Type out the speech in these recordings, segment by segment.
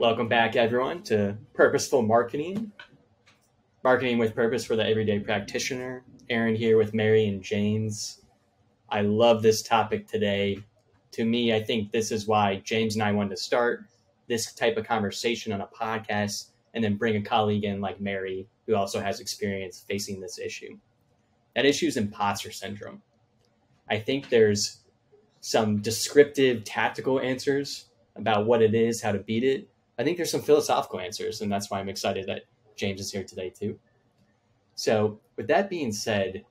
Welcome back, everyone, to Purposeful Marketing. Marketing with Purpose for the Everyday Practitioner. Aaron here with Mary and James. I love this topic today. To me, I think this is why James and I wanted to start this type of conversation on a podcast and then bring a colleague in like Mary, who also has experience facing this issue. That issue is imposter syndrome. I think there's some descriptive, tactical answers about what it is, how to beat it. I think there's some philosophical answers, and that's why I'm excited that James is here today too. So with that being said,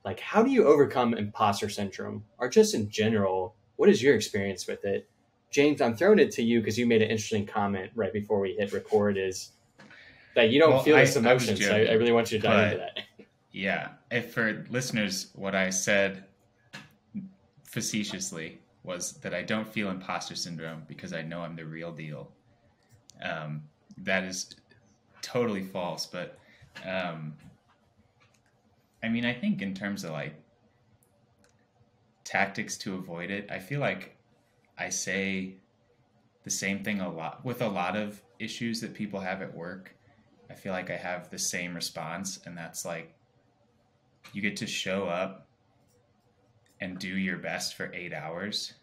like, how do you overcome imposter syndrome? Or just in general, what is your experience with it? James, I'm throwing it to you because you made an interesting comment right before we hit record, is that you don't feel this emotion. So I really want you to dive into that. Yeah. If for listeners, what I said facetiously was that I don't feel imposter syndrome because I know I'm the real deal. That is totally false. But I mean, I think in terms of like tactics to avoid it, I feel like I say the same thing a lot with a lot of issues that people have at work. I feel like I have the same response, and that's like, you get to show up and do your best for 8 hours,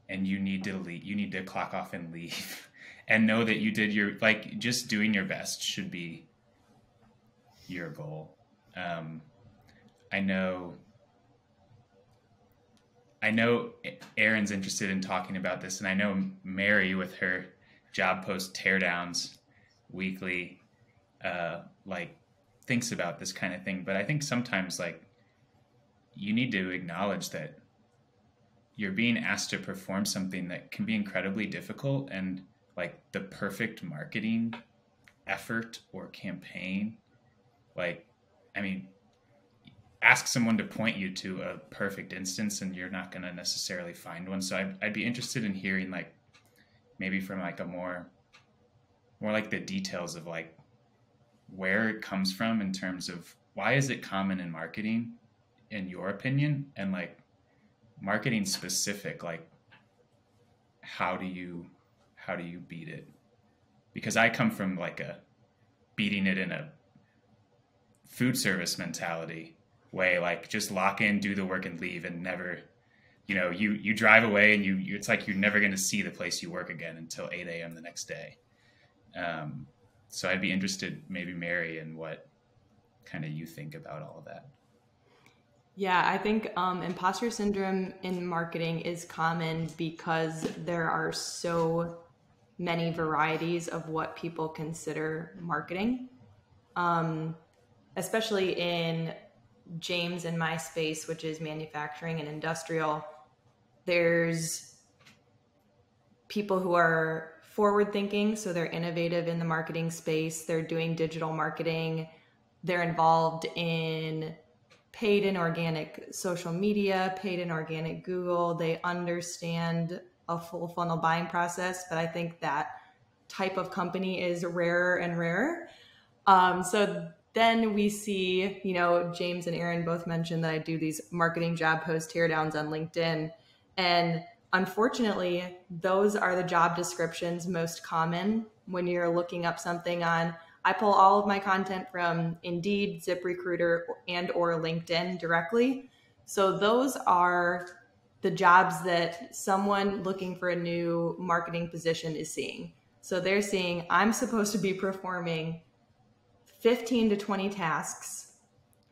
and you need to leave, you need to clock off and leave and know that you did your, like, just doing your best should be your goal. I know Aaron's interested in talking about this, and I know Mary with her job post teardowns weekly, like, thinks about this kind of thing. But I think sometimes, like, you need to acknowledge that you're being asked to perform something that can be incredibly difficult, and like the perfect marketing effort or campaign, like, I mean, ask someone to point you to a perfect instance and you're not going to necessarily find one. So I'd be interested in hearing, like, maybe from like a more like the details of like where it comes from in terms of why is it common in marketing in your opinion, and like marketing specific, like how do you beat it? Because I come from like a beating it in a food service mentality way, like just lock in, do the work and leave, and never, you drive away and you it's like you're never going to see the place you work again until 8 a.m. the next day. So I'd be interested, maybe Mary, in what kind of you think about all of that. Yeah, I think imposter syndrome in marketing is common because there are so many varieties of what people consider marketing, especially in James and my space, which is manufacturing and industrial. There's people who are forward thinking, so they're innovative in the marketing space. They're doing digital marketing. They're involved in paid and organic social media, paid and organic Google. They understand a full funnel buying process, but I think that type of company is rarer and rarer. So then we see, James and Aaron both mentioned that I do these marketing job post teardowns on LinkedIn. And unfortunately, those are the job descriptions most common when you're looking up something on. I pull all of my content from Indeed, ZipRecruiter, and or LinkedIn directly. So those are the jobs that someone looking for a new marketing position is seeing. So they're seeing, I'm supposed to be performing 15 to 20 tasks.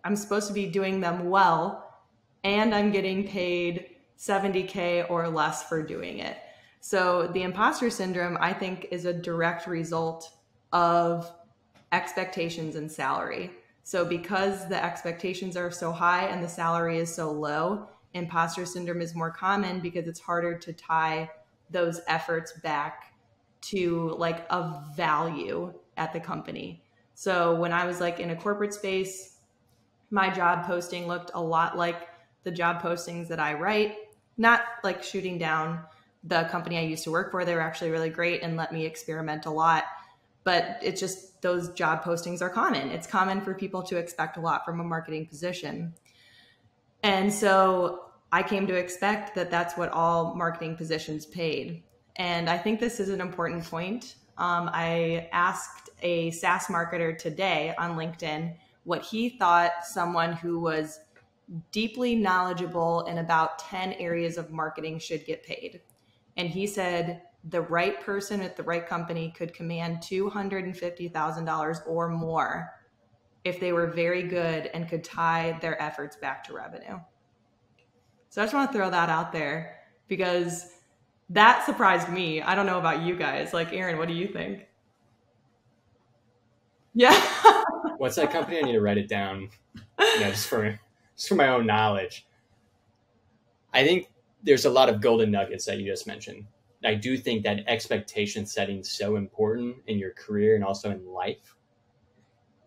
I'm supposed to be doing them well, and I'm getting paid $70K or less for doing it. So the imposter syndrome, I think, is a direct result of expectations and salary. So because the expectations are so high and the salary is so low, imposter syndrome is more common because it's harder to tie those efforts back to like a value at the company. So when I was like in a corporate space, my job posting looked a lot like the job postings that I write, not like shooting down the company I used to work for. They were actually really great and let me experiment a lot. But it's just those job postings are common. It's common for people to expect a lot from a marketing position. And so I came to expect that that's what all marketing positions paid. And I think this is an important point. I asked a SaaS marketer today on LinkedIn what he thought someone who was deeply knowledgeable in about 10 areas of marketing should get paid. And he said the right person at the right company could command $250,000 or more if they were very good and could tie their efforts back to revenue. So I just want to throw that out there because that surprised me. I don't know about you guys. Like, Aaron, what do you think? Yeah. What's that company? I need to write it down, just for my own knowledge. I think there's a lot of golden nuggets that you just mentioned. I do think that expectation setting is so important in your career and also in life.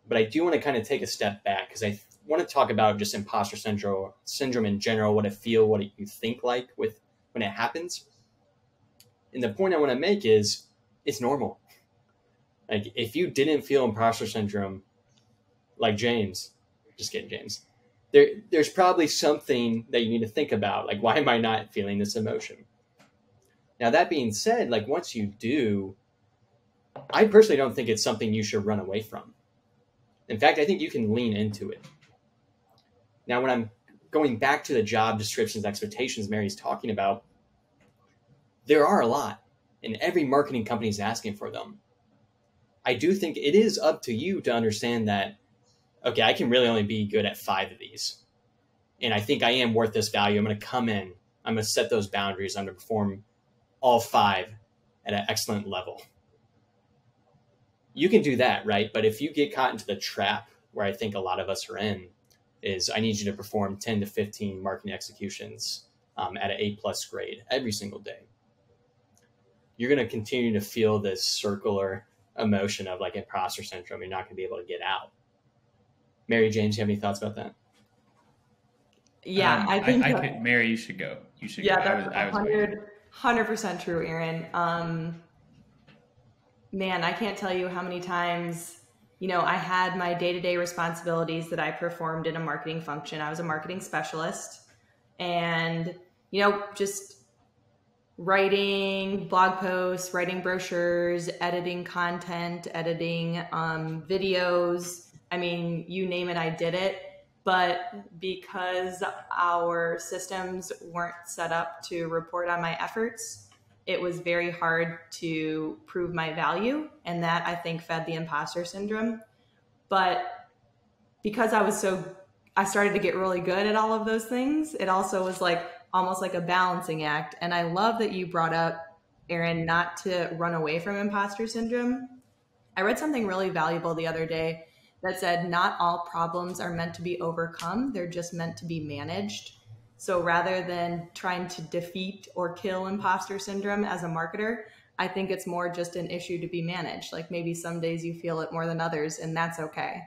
But I do want to kind of take a step back because I want to talk about just imposter syndrome in general, what you think like when it happens. And the point I want to make is it's normal. Like, if you didn't feel imposter syndrome, like James, just kidding, James, there's probably something that you need to think about. Like, why am I not feeling this emotion? Now, that being said, like, once you do, I personally don't think it's something you should run away from. In fact, I think you can lean into it. Now, when I'm going back to the job descriptions, expectations Mary's talking about, there are a lot, and every marketing company is asking for them. I do think it is up to you to understand that, okay, I can really only be good at 5 of these. And I think I am worth this value. I'm going to come in. I'm going to set those boundaries. I'm going to perform all 5 at an excellent level. You can do that, right? But if you get caught into the trap where I think a lot of us are in, is I need you to perform 10 to 15 marketing executions at an A+ grade every single day. You're going to continue to feel this circular emotion of like imposter syndrome. You're not going to be able to get out. Mary, James, you have any thoughts about that? Yeah, I think Mary, you should go. You should go. Yeah, that's 100% true, Aaron. Man, I can't tell you how many times, I had my day-to-day responsibilities that I performed in a marketing function. I was a marketing specialist and, just writing blog posts, writing brochures, editing content, editing videos. I mean, you name it, I did it. But because our systems weren't set up to report on my efforts, it was very hard to prove my value. And that, I think, fed the imposter syndrome. But because I started to get really good at all of those things, it also was like almost like a balancing act. And I love that you brought up, Aaron, not to run away from imposter syndrome. I read something really valuable the other day that said, not all problems are meant to be overcome. They're just meant to be managed. So rather than trying to defeat or kill imposter syndrome as a marketer, I think it's more just an issue to be managed. Like maybe some days you feel it more than others, and that's okay.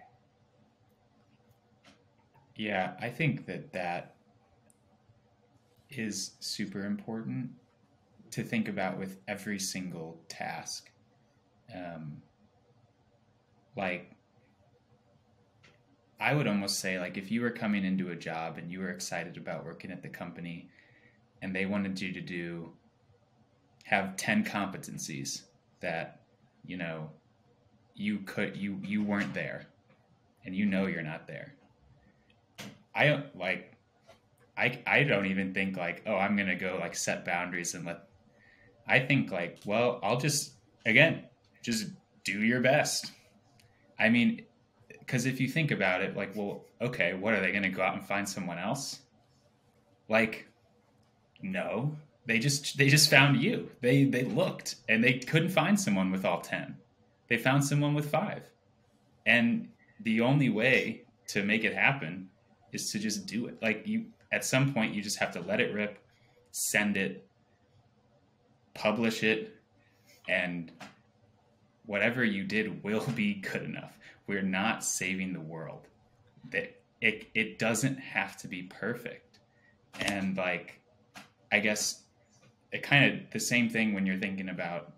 Yeah, I think that is super important to think about with every single task. Like, I would almost say, like, if you were coming into a job and you were excited about working at the company and they wanted you to have 10 competencies that, you weren't there and you're not there. I don't even think like, oh, I'm going to go like set boundaries I think like, well, I'll just do your best. I mean, because if you think about it, like, well, okay, what are they going to go out and find someone else? Like, no, they just found you. They looked and they couldn't find someone with all 10. They found someone with 5. And the only way to make it happen is to just do it. Like at some point you just have to let it rip, send it, publish it, and whatever you did will be good enough. We're not saving the world. It doesn't have to be perfect. And like, I guess it kind of the same thing when you're thinking about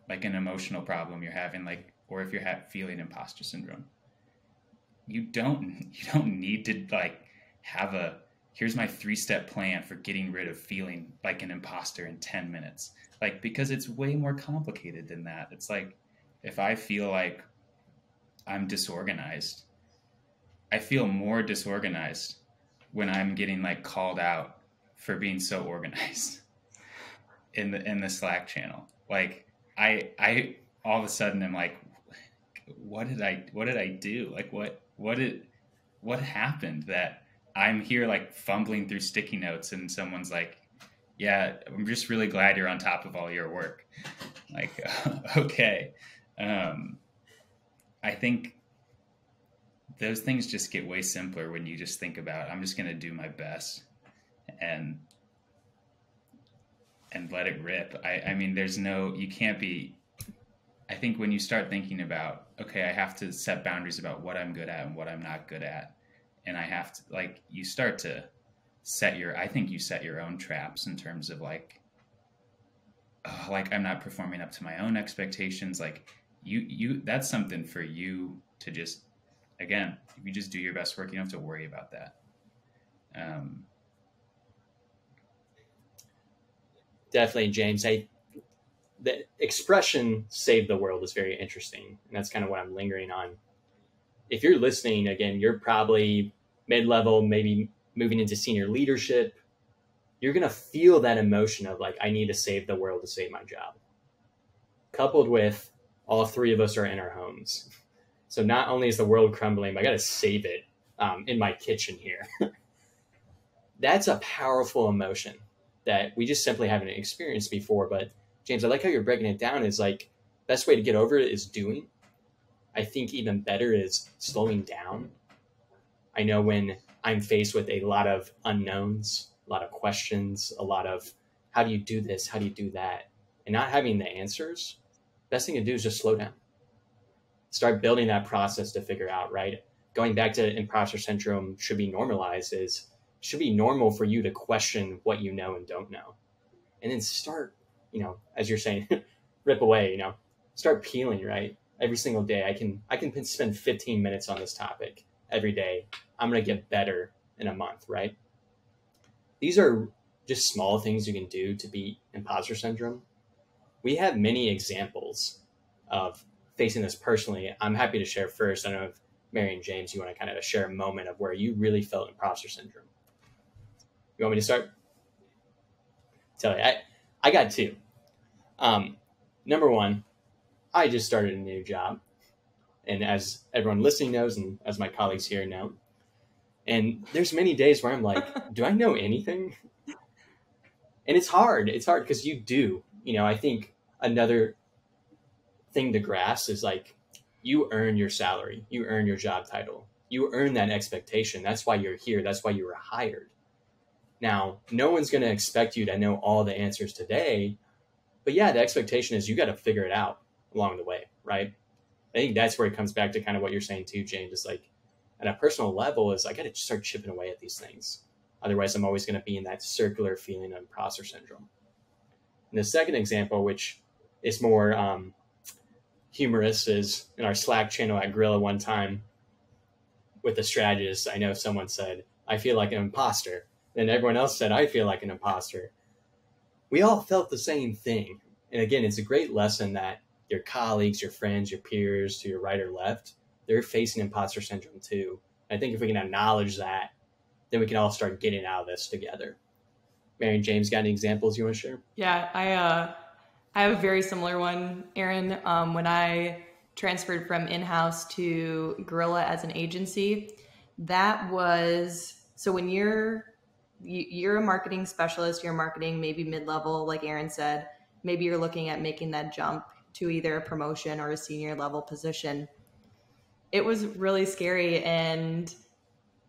like an emotional problem you're having, like, or if you're feeling imposter syndrome. You don't need to like have a here's my 3-step plan for getting rid of feeling like an imposter in 10 minutes. Like, because it's way more complicated than that. It's like, if I feel like I'm disorganized, I feel more disorganized when I'm getting like called out for being so organized in the Slack channel. Like I all of a sudden I'm like, what did I do? Like what happened that I'm here like fumbling through sticky notes and someone's like, yeah, I'm just really glad you're on top of all your work. Like, okay. I think those things just get way simpler when you just think about, I'm just going to do my best and let it rip. I mean, you can't be, I think when you start thinking about, okay, I have to set boundaries about what I'm good at and what I'm not good at. And I have to, like, you start to I think you set your own traps in terms of like, oh, like I'm not performing up to my own expectations. Like that's something for you to just, again, if you just do your best work, you don't have to worry about that. Definitely, James. The expression "save the world" is very interesting, and that's kind of what I'm lingering on. If you're listening, again, you're probably mid-level, maybe moving into senior leadership. You're going to feel that emotion of like, I need to save the world to save my job. Coupled with all three of us are in our homes. So not only is the world crumbling, but I got to save it in my kitchen here. That's a powerful emotion that we just simply haven't experienced before. But James, I like how you're breaking it down is like, best way to get over it is doing. I think even better is slowing down. I know when I'm faced with a lot of unknowns, a lot of questions, a lot of how do you do this? How do you do that? And not having the answers, best thing to do is just slow down. Start building that process to figure out, right? Going back to imposter syndrome should be normalized should be normal for you to question what you know and don't know. And then start, as you're saying, rip away, start peeling, right? Every single day, I can spend 15 minutes on this topic every day. I'm going to get better in a month, right? These are just small things you can do to beat imposter syndrome. We have many examples of facing this personally. I'm happy to share first. I don't know if Mary and James, you want to kind of share a moment of where you really felt imposter syndrome. You want me to start? Tell you, I got two. Number one, I just started a new job. And as everyone listening knows, and as my colleagues here know, and there's many days where I'm like, do I know anything? And it's hard. It's hard because you do. I think another thing to grasp is like, you earn your salary. You earn your job title. You earn that expectation. That's why you're here. That's why you were hired. Now, no one's going to expect you to know all the answers today. But yeah, the expectation is you got to figure it out along the way, right? I think that's where it comes back to kind of what you're saying too, James. It's like at a personal level is I got to start chipping away at these things. Otherwise, I'm always going to be in that circular feeling of imposter syndrome. And the second example, which is more humorous, is in our Slack channel at Gorilla one time with the strategist. I know someone said, I feel like an imposter. Then everyone else said, I feel like an imposter. We all felt the same thing. And again, it's a great lesson that your colleagues, your friends, your peers to your right or left, they're facing imposter syndrome too. And I think if we can acknowledge that, then we can all start getting out of this together. Mary and James, got any examples you want to share? Yeah, I have a very similar one, Aaron. When I transferred from in-house to Gorilla as an agency, that was, so when you're a marketing specialist, you're marketing maybe mid-level, like Aaron said, maybe you're looking at making that jump to either a promotion or a senior level position. It was really scary. And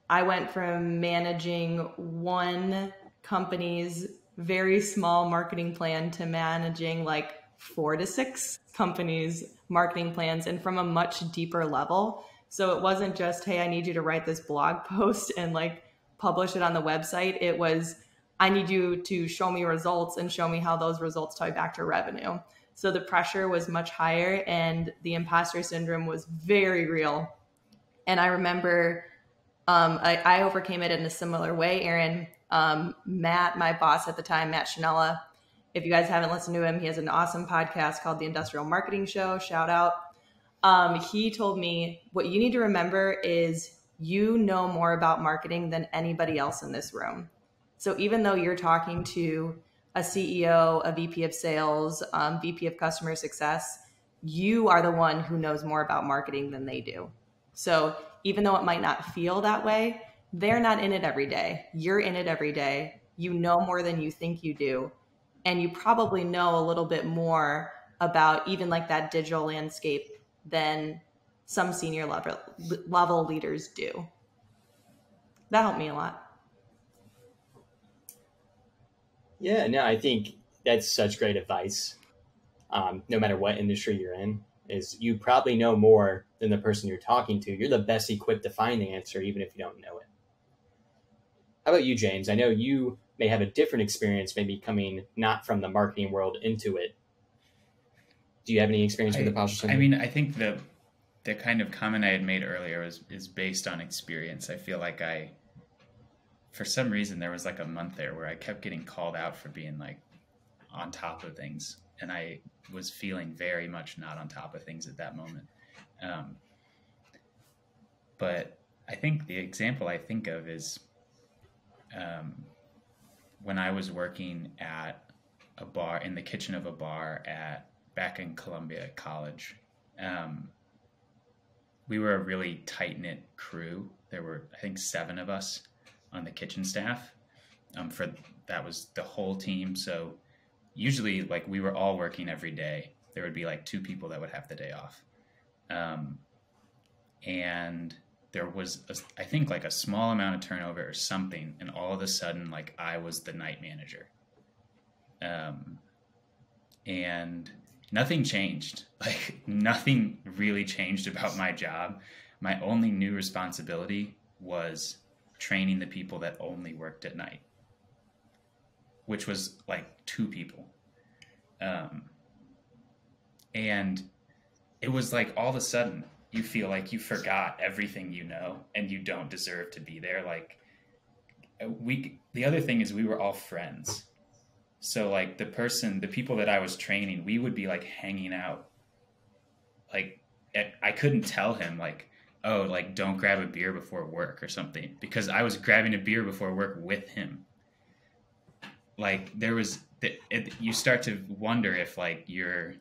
I went from managing one company's very small marketing plan to managing like 4 to 6 companies' marketing plans, and from a much deeper level. So it wasn't just, hey, I need you to write this blog post and like publish it on the website. It was, I need you to show me results and show me how those results tie back to revenue. So the pressure was much higher and the imposter syndrome was very real. And I remember I overcame it in a similar way, Aaron. Matt, my boss at the time, Matt Chanella, if you guys haven't listened to him, he has an awesome podcast called The Industrial Marketing Show. Shout out. He told me what you need to remember is you know more about marketing than anybody else in this room. So even though you're talking to a CEO, a VP of sales, VP of customer success, you are the one who knows more about marketing than they do. So even though it might not feel that way, they're not in it every day. You're in it every day. You know more than you think you do. And you probably know a little bit more about even like that digital landscape than some senior level leaders do. That helped me a lot. Yeah, no, I think that's such great advice. No matter what industry you're in, is you probably know more than the person you're talking to. You're the best equipped to find the answer, even if you don't know it. How about you, James? I know you may have a different experience, maybe coming not from the marketing world into it. Do you have any experience with imposter syndrome? I mean, I think the kind of comment I had made earlier is based on experience. I feel like for some reason, there was like a month there where I kept getting called out for being like on top of things. And I was feeling very much not on top of things at that moment. But I think the example I think of is when I was working at a bar, in the kitchen of a bar back in Columbia College. We were a really tight-knit crew. There were, I think, 7 of us on the kitchen staff. That was the whole team. So usually, like, we were all working every day. There would be like 2 people that would have the day off. And there was, I think, like a small amount of turnover or something. And all of a sudden, like, I was the night manager. And nothing changed. Like, nothing really changed about my job. My only new responsibility was training the people that only worked at night, which was like 2 people. And it was like all of a sudden you feel like you forgot everything you know and you don't deserve to be there. Like, the other thing is we were all friends. So like the people that I was training, we would be like hanging out. Like, I couldn't tell him like, oh, like, don't grab a beer before work or something, because I was grabbing a beer before work with him. Like, there was, you start to wonder if like you're,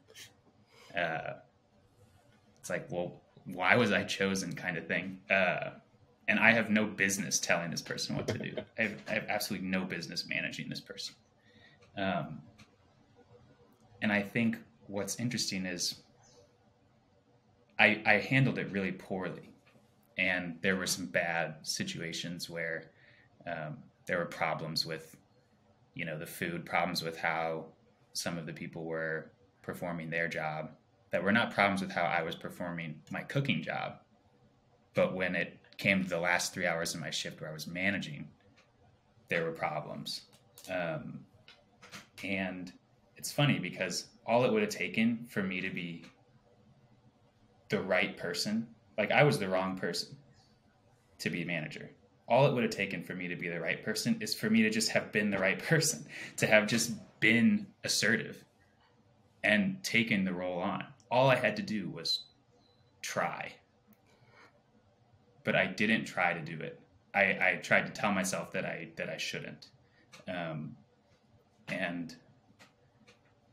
it's like, well, why was I chosen, kind of thing. And I have no business telling this person what to do. I have absolutely no business managing this person. And I think what's interesting is I handled it really poorly. And there were some bad situations where there were problems with, the food, problems with how some of the people were performing their job that were not problems with how I was performing my cooking job. But when it came to the last 3 hours of my shift where I was managing, there were problems. And it's funny because all it would have taken for me to be the right person, like, I was the wrong person to be manager. All it would have taken for me to be the right person is for me to just have been the right person, to have just been assertive and taken the role on. All I had to do was try. But I didn't try to do it. I tried to tell myself that I shouldn't. And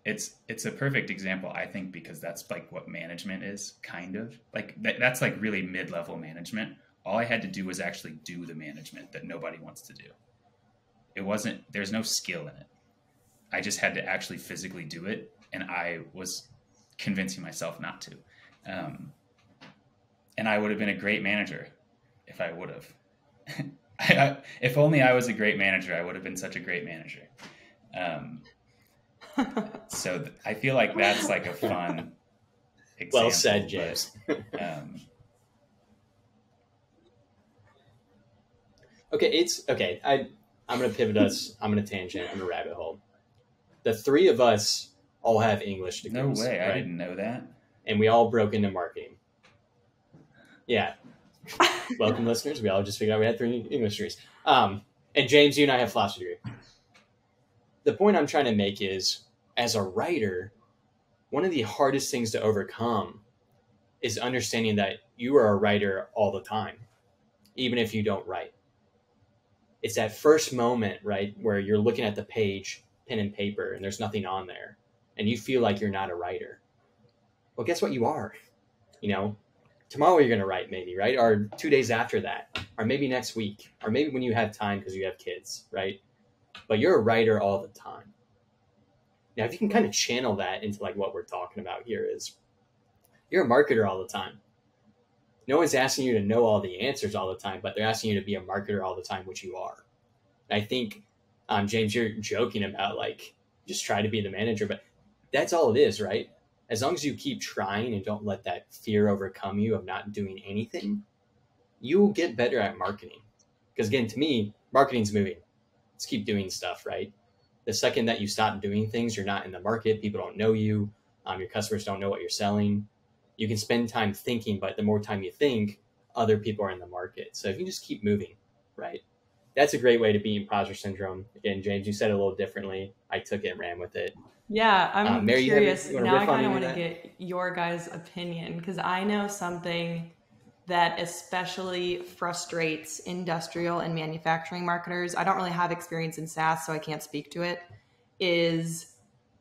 it's a perfect example, I think, because that's like what management is, kind of. Like, that's like really mid-level management. All I had to do was actually do the management that nobody wants to do. There's no skill in it. I just had to actually physically do it, and I was convincing myself not to. And I would have been a great manager if I would have. If only I was a great manager, I would have been such a great manager. So I feel like that's like a fun example. Well said, James. Okay. I'm going to pivot us. I'm going to tangent. I'm going to rabbit hole. The 3 of us all have English degrees. No way. Right? I didn't know that. And we all broke into marketing. Yeah. Welcome, listeners. We all just figured out we had 3 English degrees. And James, you and I have philosophy degree. The point I'm trying to make is, as a writer, one of the hardest things to overcome is understanding that you are a writer all the time, even if you don't write. It's that first moment, right, where you're looking at the page, pen and paper, and there's nothing on there, and you feel like you're not a writer. Well, guess what? You are. Tomorrow you're going to write, maybe, right? Or 2 days after that, or maybe next week, or maybe when you have time because you have kids, right? But you're a writer all the time. Now, if you can kind of channel that into like what we're talking about here is, you're a marketer all the time. No one's asking you to know all the answers all the time, but they're asking you to be a marketer all the time, which you are. And I think, James, you're joking about like, just try to be the manager, but that's all it is, right? As long as you keep trying and don't let that fear overcome you of not doing anything, you will get better at marketing. Because again, to me, marketing's moving. Let's keep doing stuff, right? The second that you stop doing things, you're not in the market. People don't know you. Your customers don't know what you're selling. You can spend time thinking, but the more time you think, other people are in the market. So if you just keep moving, right? That's a great way to beat imposter syndrome. Again, James, you said it a little differently. I took it and ran with it. Yeah, I'm Mary, curious. you Now I kind of want want to get your guys' opinion, because I know something that especially frustrates industrial and manufacturing marketers. I don't really have experience in SaaS, so I can't speak to it, is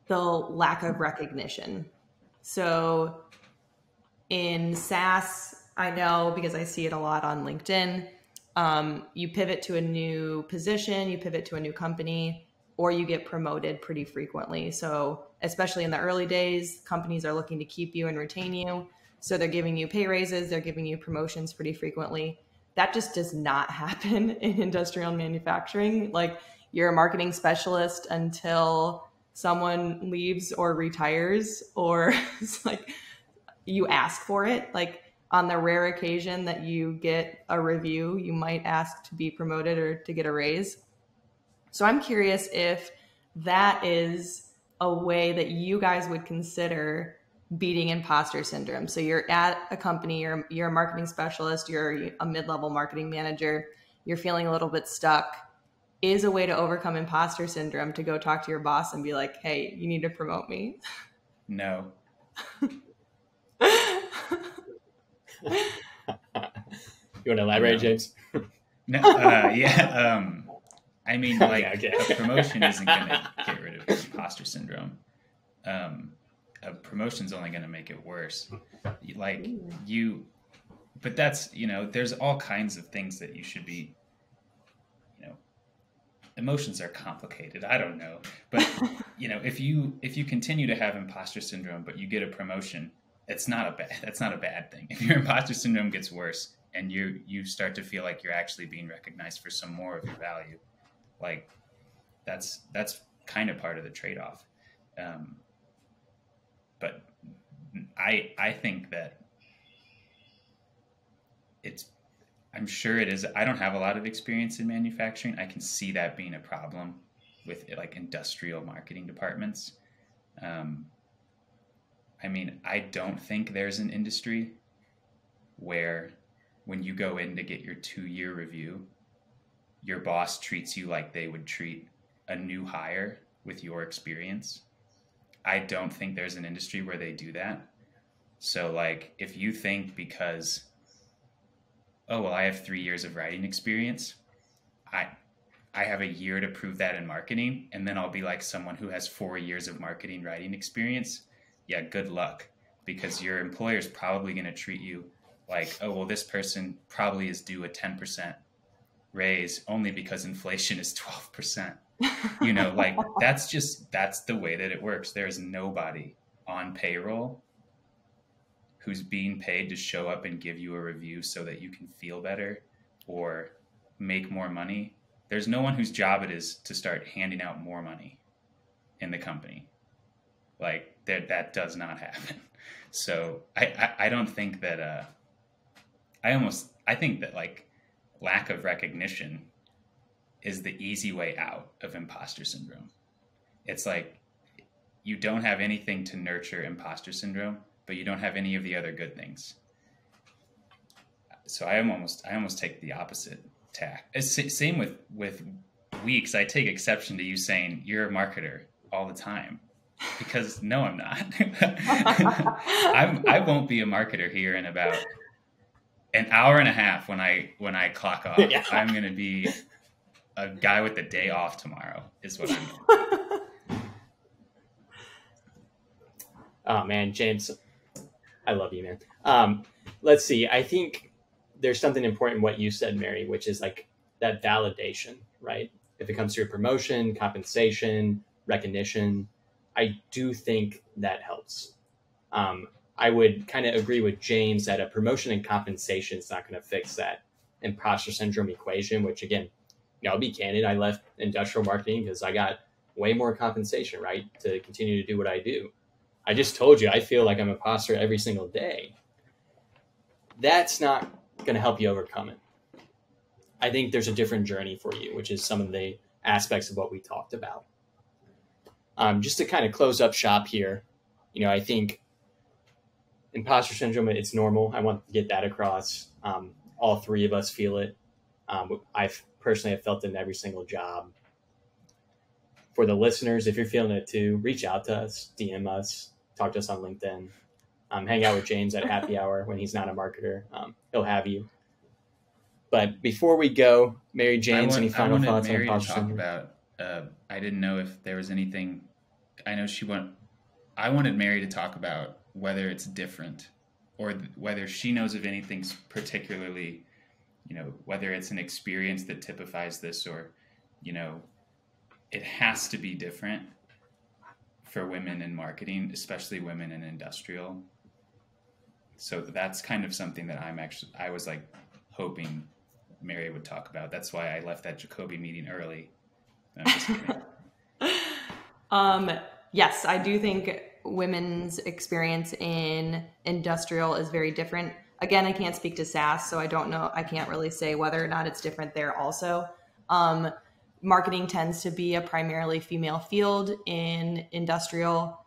the lack of recognition. So in SaaS, I know because I see it a lot on LinkedIn, you pivot to a new position, you pivot to a new company, or you get promoted pretty frequently. So especially in the early days, companies are looking to keep you and retain you. So they're giving you pay raises, they're giving you promotions pretty frequently. That just does not happen in industrial and manufacturing. Like, you're a marketing specialist until someone leaves or retires, or it's like you ask for it. Like, on the rare occasion that you get a review, you might ask to be promoted or to get a raise. So I'm curious if that is a way that you guys would consider beating imposter syndrome. So you're at a company, you're a marketing specialist, you're a mid-level marketing manager, you're feeling a little bit stuck. Is a way to overcome imposter syndrome to go talk to your boss and be like, hey, you need to promote me? No. You want to elaborate, James? No. Yeah. I mean, like, a promotion isn't going to get rid of imposter syndrome. A promotion's only going to make it worse. Like, but that's, there's all kinds of things that you should be, emotions are complicated. I don't know. But, if you continue to have imposter syndrome, but you get a promotion, that's not a bad thing. If your imposter syndrome gets worse and you start to feel like you're actually being recognized for some more of your value, like, that's kind of part of the trade-off. But I think that I'm sure it is. I don't have a lot of experience in manufacturing. I can see that being a problem with like industrial marketing departments. I mean, I don't think there's an industry where when you go in to get your 2-year review, your boss treats you like they would treat a new hire with your experience. I don't think there's an industry where they do that. So, like, if you think because, oh, well, I have 3 years of writing experience, I have a year to prove that in marketing, and then I'll be like someone who has 4 years of marketing writing experience. Yeah, good luck, because your employer is probably going to treat you like, oh, well, this person probably is due a 10% raise only because inflation is 12%. Like, that's the way that it works. There's nobody on payroll who's being paid to show up and give you a review so that you can feel better or make more money. There's no one whose job it is to start handing out more money in the company. Like, that does not happen. So I don't think that, I think that, like, lack of recognition is the easy way out of imposter syndrome. It's like, you don't have anything to nurture imposter syndrome, but you don't have any of the other good things. So I almost take the opposite tack. Same with Weeks. I take exception to you saying you're a marketer all the time, because no, I'm not. I won't be a marketer here in about an hour and a half when I clock off. Yeah. I'm going to be a guy with the day off tomorrow is what I'm. Oh man, James, I love you, man. Let's see. I think there's something important in what you said, Mary, which is like that validation, right? If it comes to your promotion, compensation, recognition, I do think that helps. I would kind of agree with James that a promotion and compensation is not going to fix that imposter syndrome equation, which again, I'll be candid. I left industrial marketing because I got way more compensation, right? To continue to do what I do. I just told you, I feel like I'm an imposter every single day. That's not going to help you overcome it. I think there's a different journey for you, which is some of the aspects of what we talked about. Just to kind of close up shop here, I think imposter syndrome, it's normal. I want to get that across. All three of us feel it. I've personally felt it in every single job. For the listeners, if you're feeling it too, reach out to us, DM us, talk to us on LinkedIn. Hang out with James at happy hour when he's not a marketer. He'll have you. But before we go, Mary, James, any final thoughts on imposter syndrome? I didn't know if there was anything. I wanted Mary to talk about whether it's different or whether she knows of anything particularly, whether it's an experience that typifies this or, it has to be different for women in marketing, especially women in industrial. So that's kind of something that I was like hoping Mary would talk about. That's why I left that Jacoby meeting early. I'm just kidding. Yes, I do think women's experience in industrial is very different. Again, I can't speak to SaaS, so I don't know. I can't really say whether or not it's different there also. Marketing tends to be a primarily female field in industrial.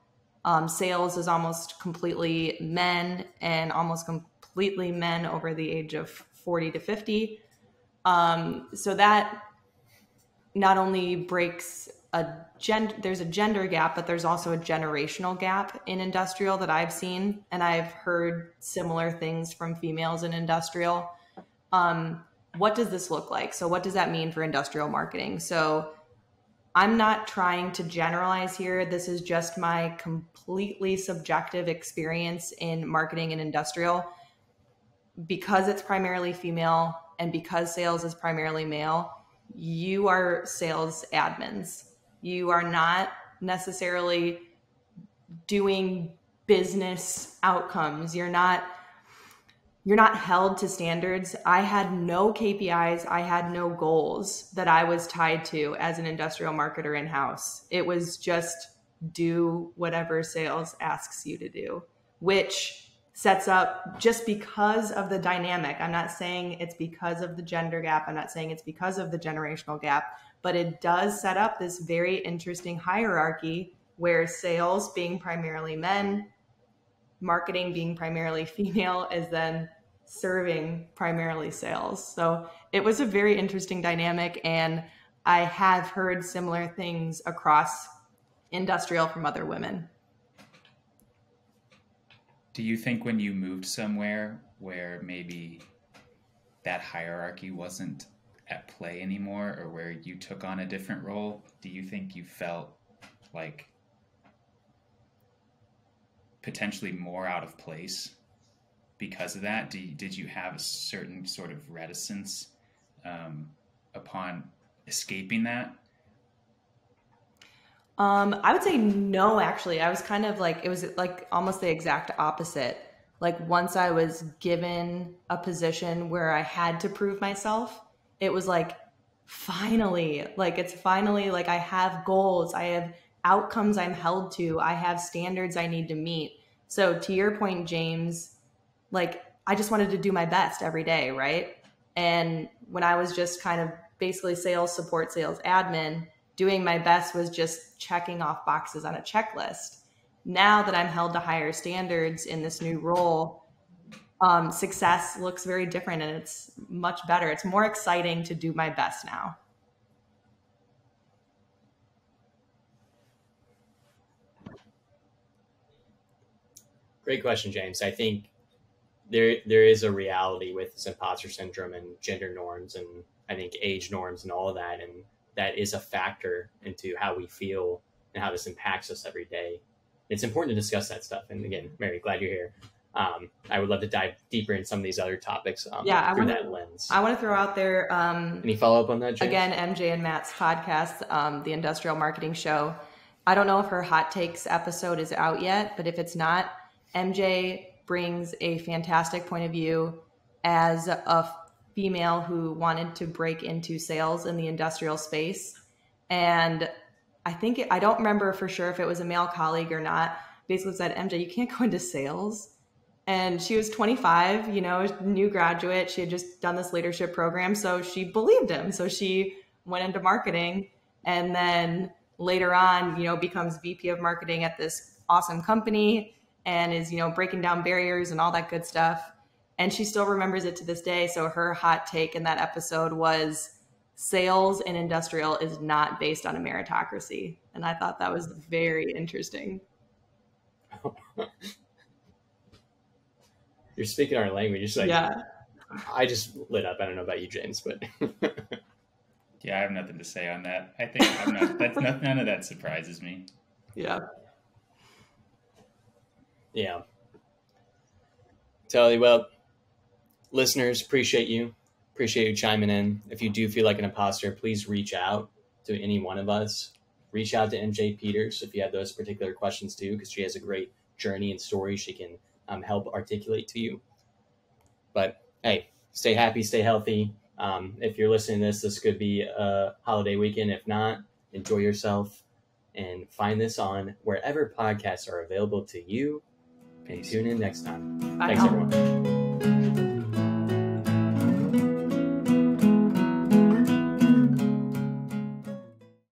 Sales is almost completely men and almost completely men over the age of 40 to 50. So that not only breaks there's a gender gap, but there's also a generational gap in industrial that I've seen. And I've heard similar things from females in industrial. What does this look like? So what does that mean for industrial marketing? So I'm not trying to generalize here. This is just my completely subjective experience in marketing and industrial. Because it's primarily female and because sales is primarily male, you are sales admins. You are not necessarily doing business outcomes. You're not held to standards. I had no KPIs. I had no goals that I was tied to as an industrial marketer in-house. It was just do whatever sales asks you to do, which sets up, just because of the dynamic. I'm not saying it's because of the gender gap. I'm not saying it's because of the generational gap, but it does set up this very interesting hierarchy where sales being primarily men, marketing being primarily female, is then serving primarily sales. So it was a very interesting dynamic, and I have heard similar things across industrial from other women. Do you think when you moved somewhere where maybe that hierarchy wasn't at play anymore, or where you took on a different role, do you think you felt like potentially more out of place because of that? Did you have a certain sort of reticence upon escaping that? I would say no, actually. I was kind of like, it was like almost the exact opposite. Like once I was given a position where I had to prove myself, it was like, finally, like I have goals, I have outcomes I'm held to, I have standards I need to meet. So to your point, James, like I just wanted to do my best every day, right? And when I was just kind of basically sales support, sales admin, doing my best was just checking off boxes on a checklist. Now that I'm held to higher standards in this new role, success looks very different, and it's much better. It's more exciting to do my best now. Great question, James. I think there is a reality with this imposter syndrome and gender norms, and I think age norms and all of that, and that is a factor into how we feel and how this impacts us every day. It's important to discuss that stuff. And again, Mary, glad you're here. I would love to dive deeper in some of these other topics through that lens. I want to throw out there. Any follow up on that, James? Again, MJ and Matt's podcast, the Industrial Marketing Show. I don't know if her hot takes episode is out yet, but if it's not, MJ brings a fantastic point of view as a female who wanted to break into sales in the industrial space. And I don't remember for sure if it was a male colleague or not, basically said, MJ, you can't go into sales. And she was 25, new graduate. She had just done this leadership program. So she believed him. So she went into marketing, and then later on, becomes VP of marketing at this awesome company, and is, breaking down barriers and all that good stuff. And she still remembers it to this day. So her hot take in that episode was sales and industrial is not based on a meritocracy. And I thought that was very interesting. You're speaking our language. It's like, yeah. I just lit up. I don't know about you, James, but yeah, I have nothing to say on that. I think none of that surprises me. Yeah. Yeah. Totally. Well, listeners, appreciate you chiming in. If you do feel like an imposter, please reach out to any one of us. Reach out to MJ Peters if you have those particular questions too, because she has a great journey and story she can help articulate to you. But hey, stay happy, stay healthy. If you're listening to this could be a holiday weekend. If not, enjoy yourself, and find this on wherever podcasts are available to you. And tune in next time. Bye. Thanks, everyone.